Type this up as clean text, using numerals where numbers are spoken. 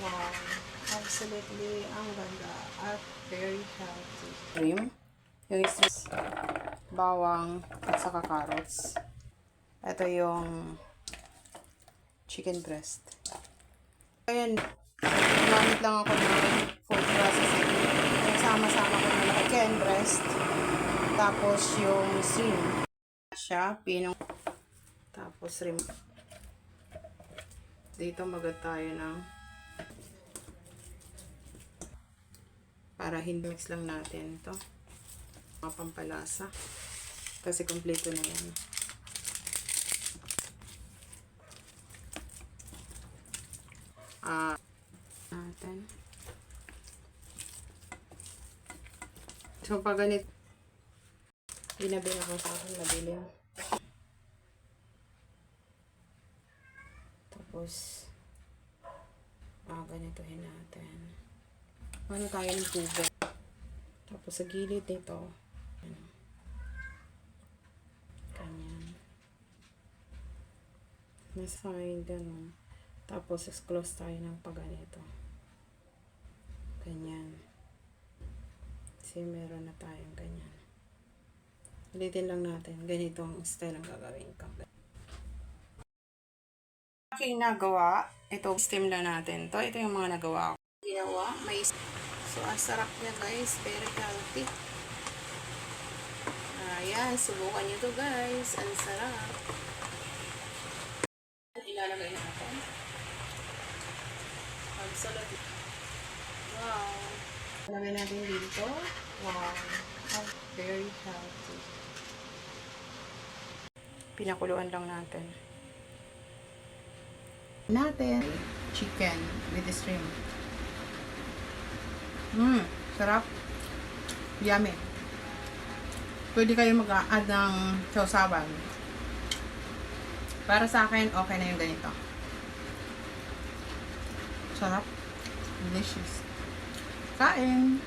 Wow. Absolutely, ang ganda at very healthy. Cream. Yung is bawang at saka carrots. Ito yung chicken breast. Ayan, gumamit lang ako ng food processing. Sama-sama ko na chicken breast. Tapos yung shrimp. Siya, pinong. Tapos shrimp. Dito magad tayo ng para hindi mix lang natin ito. Mga pampalasa. Kasi kompleto na yan. Natin. So, pag ganito, binabing ako sa akin nabili. Tapos, ganitohin natin. Ano tayo ng tubig. Tapos, sa gilid nito, ganyan. Nasa side, ganun. Tapos, close tayo ng pagganito. Ganyan. Kasi meron na tayong ganyan. Ulitin lang natin. Ganito ang style ang gagawin ko. Aking nagawa. Ito, steam lang natin to. Ito yung mga nagawa ko. Ginawa. May so, ang sarap niya guys. Very healthy. Ayan. Subukan nyo to guys. Ang sarap. Ilalagay natin. Absolutely. Wow. Ilalagay natin dito. Wow. Very healthy. Pinakuluan lang natin. Chicken with shrimp. Sarap. Yummy. Pwede kayo mag-add ng sausawan. Para sa akin, okay na yung ganito. Sarap. Delicious. Kain!